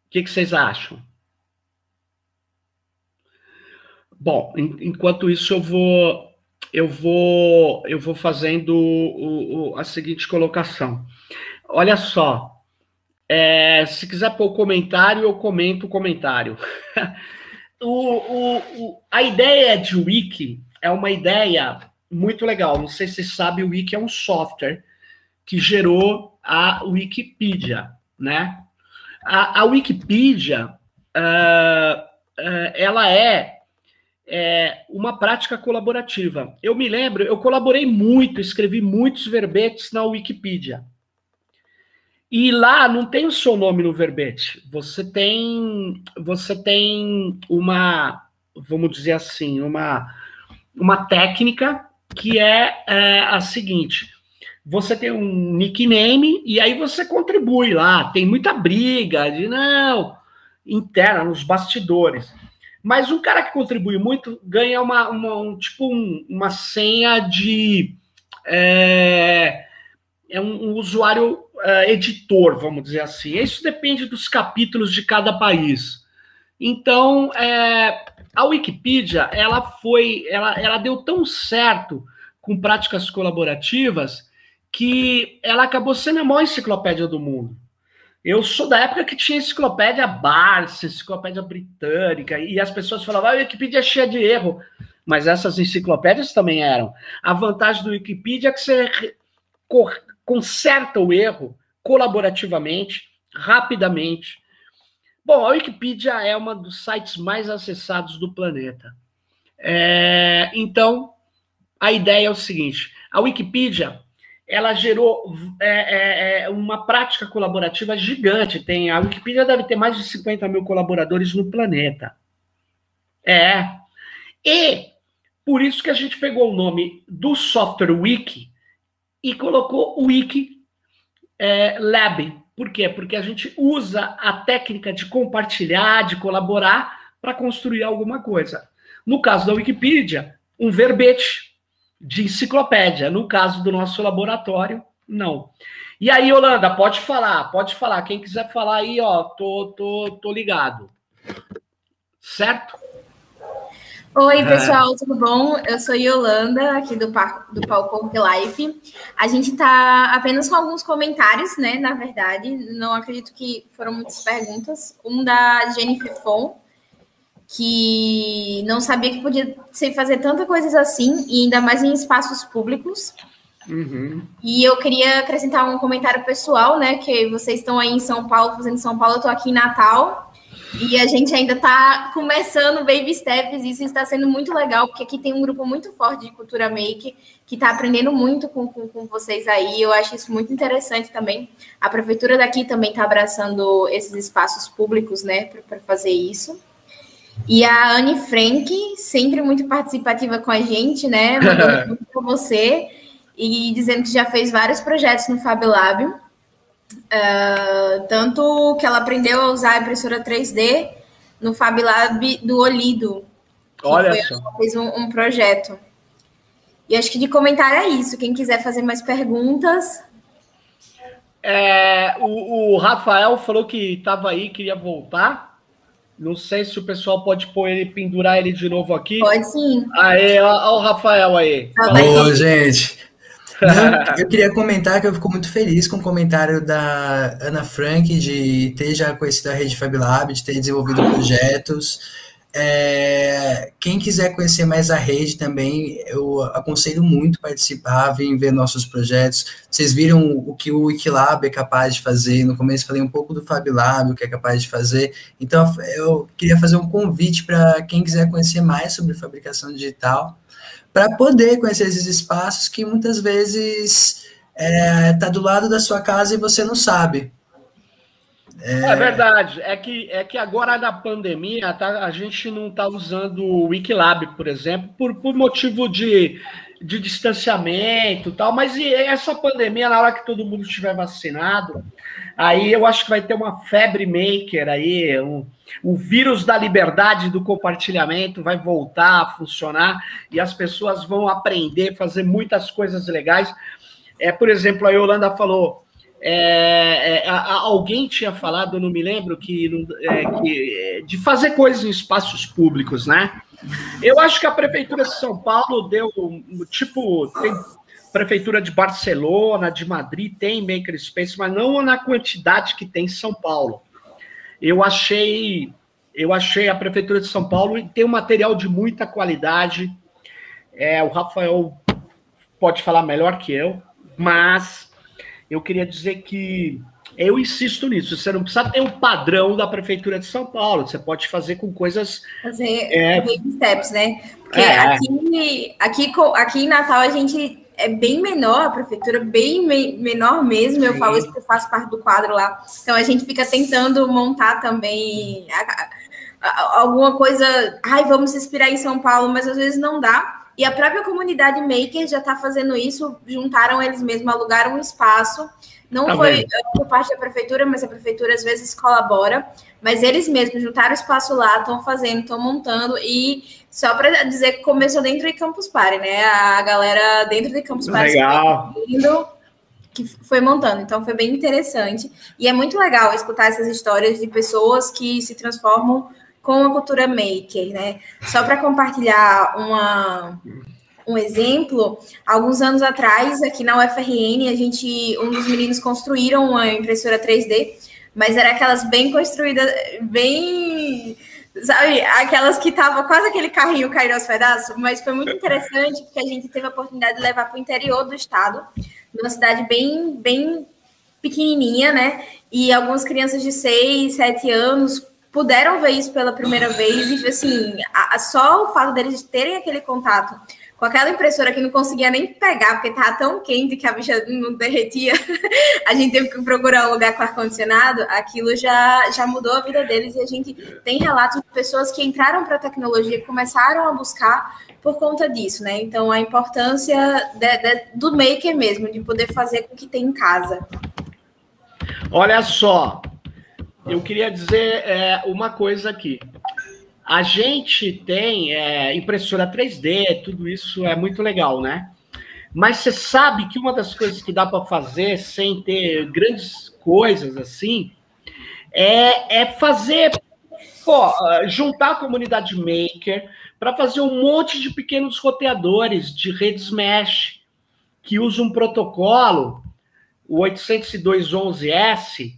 O que vocês acham? Bom, enquanto isso eu vou fazendo a seguinte colocação. Olha só, se quiser pôr o comentário, eu comento o comentário. A ideia de wiki é uma ideia muito legal. Não sei se vocês sabem, o wiki é um software que gerou a Wikipedia, né? A Wikipedia, ela é uma prática colaborativa. Eu me lembro, eu colaborei muito, escrevi muitos verbetes na Wikipedia. E lá não tem o seu nome no verbete. Você tem uma, vamos dizer assim, uma técnica que é a seguinte: você tem um nickname e aí você contribui lá. Tem muita briga interna, nos bastidores. Mas um cara que contribui muito ganha uma senha de... um usuário editor, vamos dizer assim. Isso depende dos capítulos de cada país. Então, a Wikipedia, ela deu tão certo com práticas colaborativas que ela acabou sendo a maior enciclopédia do mundo. Eu sou da época que tinha enciclopédia Barça, enciclopédia britânica, e as pessoas falavam, a Wikipedia é cheia de erro, mas essas enciclopédias também eram. A vantagem do Wikipedia é que você conserta o erro colaborativamente, rapidamente. Bom, a Wikipedia é um dos sites mais acessados do planeta. Então, a ideia é o seguinte, a Wikipedia, ela gerou uma prática colaborativa gigante. A Wikipedia deve ter mais de 50 mil colaboradores no planeta. E por isso que a gente pegou o nome do software Wiki e colocou o Wiki Lab. Por quê? Porque a gente usa a técnica de compartilhar, de colaborar para construir alguma coisa. No caso da Wikipedia, um verbete de enciclopédia. No caso do nosso laboratório, não. E aí, Yolanda, pode falar. Quem quiser falar aí, ó, tô ligado. Certo? Oi, pessoal, tudo bom? Eu sou Yolanda, aqui do Palco Life. A gente está apenas com alguns comentários, né? Na verdade, não acredito que foram muitas perguntas. Um da Jennifer Fon, que não sabia que podia se fazer tanta coisas assim, e ainda mais em espaços públicos. Uhum. E eu queria acrescentar um comentário pessoal, né? Que vocês estão aí em São Paulo, fazendo São Paulo, eu estou aqui em Natal. E a gente ainda está começando baby steps, e isso está sendo muito legal, porque aqui tem um grupo muito forte de cultura make, que está aprendendo muito com vocês aí. Eu acho isso muito interessante também. A prefeitura daqui também está abraçando esses espaços públicos, né, para fazer isso. E a Anne Frank, sempre muito participativa com a gente, né? Mandando muito para você e dizendo que já fez vários projetos no Fab Lab. Tanto que ela aprendeu a usar a impressora 3D no Fab Lab do Olido. Olha só. Ela fez um projeto. E acho que de comentário é isso. Quem quiser fazer mais perguntas... O Rafael falou que estava aí, queria voltar. Não sei se o pessoal pode pendurar ele de novo aqui. Pode sim. Aí, ó o Rafael aí. Ô, gente. Não, eu queria comentar que eu fico muito feliz com o comentário da Ana Frank de ter já conhecido a rede Fab Lab, de ter desenvolvido projetos. Quem quiser conhecer mais a rede também, eu aconselho muito participar, vir ver nossos projetos. Vocês viram o que o Wikilab é capaz de fazer. No começo falei um pouco do Fab Lab, o que é capaz de fazer. Então eu queria fazer um convite para quem quiser conhecer mais sobre fabricação digital, para poder conhecer esses espaços que muitas vezes tá do lado da sua casa e você não sabe. É verdade, é que agora na pandemia a gente não está usando o Wikilab, por exemplo, por motivo de distanciamento e tal, mas essa pandemia, na hora que todo mundo estiver vacinado, aí eu acho que vai ter uma febre maker aí, o vírus da liberdade do compartilhamento vai voltar a funcionar e as pessoas vão aprender a fazer muitas coisas legais. Por exemplo, a Yolanda falou... alguém tinha falado, eu não me lembro, de fazer coisas em espaços públicos, né? Eu acho que a Prefeitura de São Paulo deu, tem Prefeitura de Barcelona, de Madrid, tem Makerspace, mas não na quantidade que tem em São Paulo. Eu achei a Prefeitura de São Paulo tem um material de muita qualidade. O Rafael pode falar melhor que eu, mas... eu queria dizer que eu insisto nisso. Você não precisa ter um padrão da Prefeitura de São Paulo. Você pode fazer com coisas... Fazer baby steps, né? Porque aqui em Natal a gente é bem menor, a prefeitura bem menor mesmo. Eu falo isso porque eu faço parte do quadro lá. Então a gente fica tentando montar também alguma coisa... vamos se inspirar em São Paulo, mas às vezes não dá. E a própria comunidade maker já está fazendo isso, juntaram eles mesmos, alugaram um espaço. Não foi por parte da prefeitura, mas a prefeitura às vezes colabora. Mas eles mesmos juntaram o espaço lá, estão fazendo, estão montando. E só para dizer que começou dentro de Campus Party, né? A galera dentro de Campus Party que foi montando. Então foi bem interessante. E é muito legal escutar essas histórias de pessoas que se transformam com a cultura maker, né? Só para compartilhar um exemplo, alguns anos atrás, aqui na UFRN, um dos meninos construíram uma impressora 3D, mas era aquelas bem construídas, bem... sabe, aquelas que tava quase aquele carrinho caindo aos pedaços, mas foi muito interessante, porque a gente teve a oportunidade de levar para o interior do estado, numa cidade bem, bem pequenininha, né? E algumas crianças de 6, 7 anos puderam ver isso pela primeira vez e, assim, só o fato deles terem aquele contato com aquela impressora que não conseguia nem pegar, porque estava tão quente que a bicha não derretia, a gente teve que procurar um lugar com ar-condicionado, aquilo já mudou a vida deles e a gente tem relatos de pessoas que entraram para a tecnologia e começaram a buscar por conta disso, né? Então, a importância do maker mesmo, de poder fazer com o que tem em casa. Olha só, eu queria dizer uma coisa aqui. A gente tem impressora 3D, tudo isso é muito legal, né? Mas você sabe que uma das coisas que dá para fazer sem ter grandes coisas assim é fazer, juntar a comunidade maker para fazer um monte de pequenos roteadores de redes mesh que usam um protocolo, o 802.11s.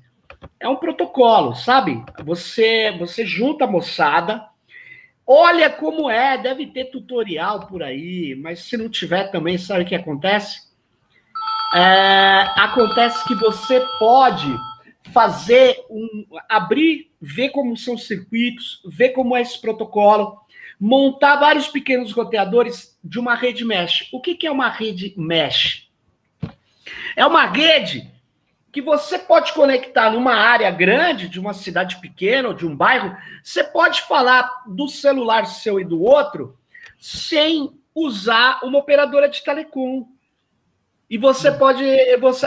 É um protocolo, sabe? Você junta a moçada, olha como deve ter tutorial por aí, mas se não tiver também, sabe o que acontece? Acontece que você pode abrir, ver como são os circuitos, ver como é esse protocolo, montar vários pequenos roteadores de uma rede mesh. O que é uma rede mesh? É uma rede que você pode conectar numa área grande, de uma cidade pequena ou de um bairro, você pode falar do celular seu e do outro sem usar uma operadora de telecom. E você pode...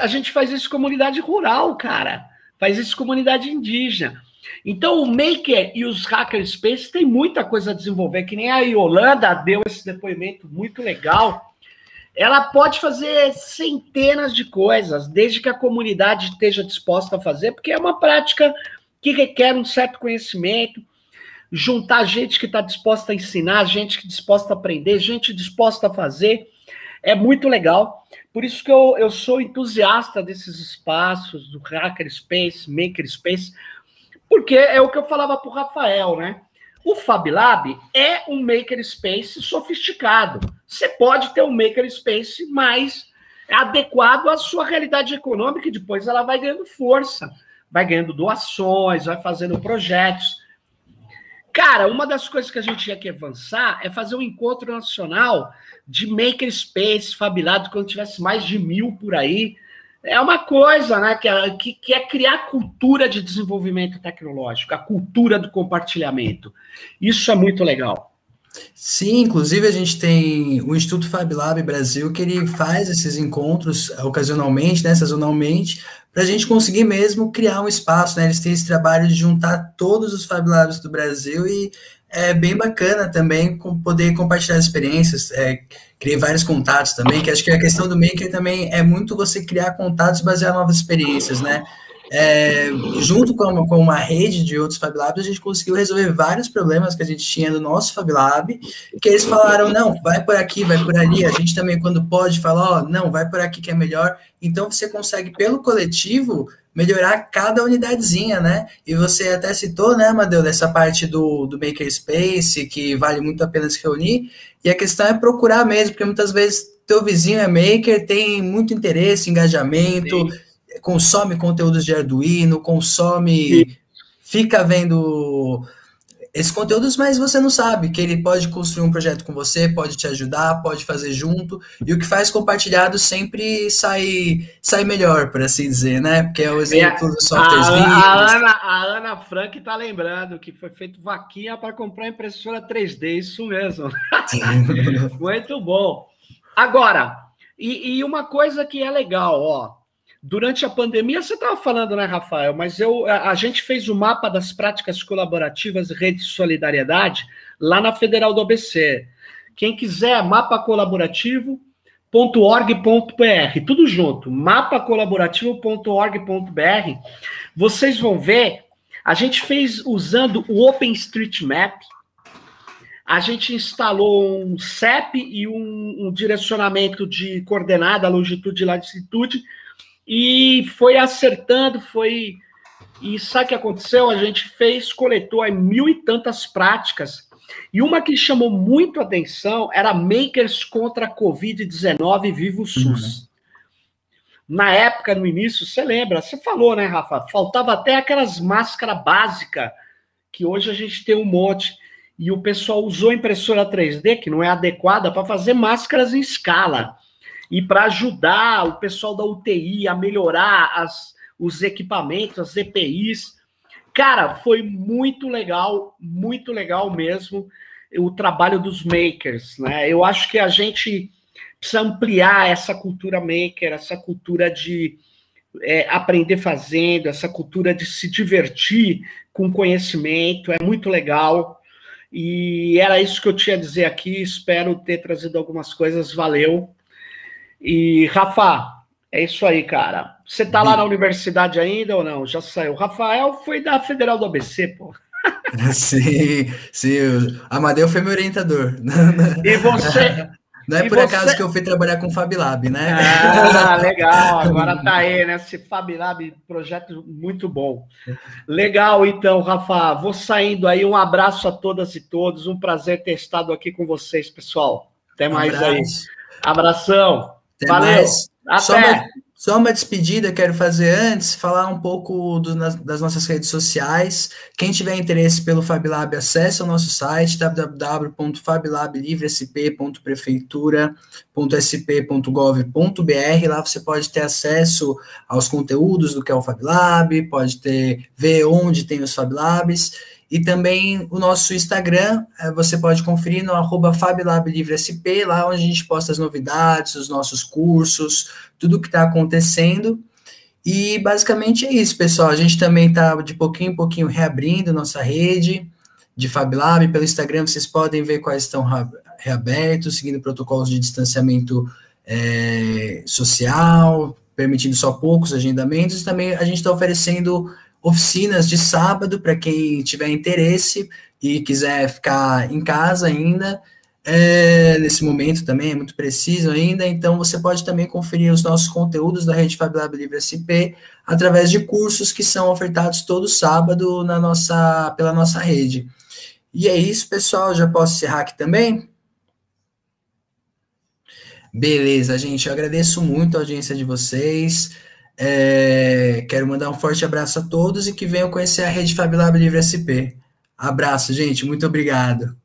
a gente faz isso em comunidade rural, cara. Faz isso em comunidade indígena. Então, o Maker e os Hackerspace tem muita coisa a desenvolver, que nem a Yolanda deu esse depoimento muito legal. Ela pode fazer centenas de coisas, desde que a comunidade esteja disposta a fazer, porque é uma prática que requer um certo conhecimento, juntar gente que está disposta a ensinar, gente que disposta a aprender, gente disposta a fazer, é muito legal. Por isso que eu sou entusiasta desses espaços, do Hackerspace, Makerspace, porque é o que eu falava para o Rafael, né? O Fab Lab é um makerspace sofisticado. Você pode ter um makerspace mais adequado à sua realidade econômica e depois ela vai ganhando força, vai ganhando doações, vai fazendo projetos. Cara, uma das coisas que a gente tinha que avançar é fazer um encontro nacional de makerspace, Fab Lab, quando tivesse mais de 1000 por aí. É uma coisa, né, que é criar cultura de desenvolvimento tecnológico, a cultura do compartilhamento. Isso é muito legal. Sim, inclusive a gente tem o Instituto Fab Lab Brasil, que ele faz esses encontros ocasionalmente, né, sazonalmente, para a gente conseguir mesmo criar um espaço, né? Eles têm esse trabalho de juntar todos os Fab Labs do Brasil e é bem bacana também poder compartilhar experiências, criei vários contatos também, que acho que a questão do Maker também é muito você criar contatos baseados em novas experiências, né? Junto com uma rede de outros Fab Labs, a gente conseguiu resolver vários problemas que a gente tinha no nosso Fab Lab, que eles falaram, não, vai por aqui, vai por ali, a gente também, quando pode, fala, ó, não, vai por aqui que é melhor. Então, você consegue, pelo coletivo, melhorar cada unidadezinha, né? E você até citou, né, Amadeu, dessa parte do Makerspace, que vale muito a pena se reunir, e a questão é procurar mesmo, porque muitas vezes teu vizinho é maker, tem muito interesse, engajamento, sim, consome conteúdos de Arduino, consome, fica vendo esses conteúdos, mas você não sabe que ele pode construir um projeto com você, pode te ajudar, pode fazer junto, e o que faz compartilhado sempre sai melhor, por assim dizer, né? Porque é o exemplo dos softwares livres. A Ana Frank tá lembrando que foi feito vaquinha para comprar impressora 3D, isso mesmo. Muito bom. Agora, e uma coisa que é legal, ó, durante a pandemia, você estava falando, né, Rafael? Mas a gente fez o mapa das práticas colaborativas e rede de solidariedade lá na Federal do ABC. Quem quiser, mapacolaborativo.org.br, tudo junto, mapacolaborativo.org.br. Vocês vão ver, a gente fez usando o OpenStreetMap, a gente instalou um CEP e um direcionamento de coordenada, longitude e latitude, e foi acertando, e sabe o que aconteceu? A gente coletou aí 1000 e tantas práticas, e uma que chamou muito a atenção era Makers contra a Covid-19 Viva o SUS. Na época, no início, você lembra, você falou, né, Rafa? Faltava até aquelas máscaras básicas, que hoje a gente tem um monte, e o pessoal usou impressora 3D, que não é adequada, para fazer máscaras em escala. E para ajudar o pessoal da UTI a melhorar os equipamentos, as EPIs. Cara, foi muito legal mesmo o trabalho dos makers, né? Eu acho que a gente precisa ampliar essa cultura maker, essa cultura de aprender fazendo, essa cultura de se divertir com conhecimento, é muito legal. E era isso que eu tinha a dizer aqui, espero ter trazido algumas coisas, valeu. E, Rafa, é isso aí, cara. Você tá lá na universidade ainda ou não? Já saiu. O Rafael foi da Federal do ABC, pô. Sim. O Amadeu foi meu orientador. E você... Não é por acaso que eu fui trabalhar com o Fab Lab, né? Ah, legal. Agora tá aí, né? Esse Fab Lab, projeto muito bom. Legal, então, Rafa. Vou saindo aí. Um abraço a todas e todos. Um prazer ter estado aqui com vocês, pessoal. Até mais aí. Abração. Até valeu. Mais. Até. Só uma despedida, quero fazer antes, falar um pouco das nossas redes sociais. Quem tiver interesse pelo FabLab, acesse o nosso site, www.fablab.prefeitura.sp.gov.br. Lá você pode ter acesso aos conteúdos do que é o FabLab, pode ver onde tem os FabLabs. E também o nosso Instagram, você pode conferir no @FabLabLivreSP, lá onde a gente posta as novidades, os nossos cursos, tudo que está acontecendo. E basicamente é isso, pessoal. A gente também está de pouquinho em pouquinho reabrindo nossa rede de FabLab. Pelo Instagram vocês podem ver quais estão reabertos, seguindo protocolos de distanciamento social, permitindo só poucos agendamentos. E também a gente está oferecendo oficinas de sábado para quem tiver interesse e quiser ficar em casa ainda. Nesse momento também é muito preciso ainda, então você pode também conferir os nossos conteúdos da rede FabLab Livre SP através de cursos que são ofertados todo sábado pela nossa rede. E é isso, pessoal, já posso encerrar aqui também? Beleza, gente, eu agradeço muito a audiência de vocês. Quero mandar um forte abraço a todos e que venham conhecer a rede FabLab Livre SP. Abraço, gente, muito obrigado.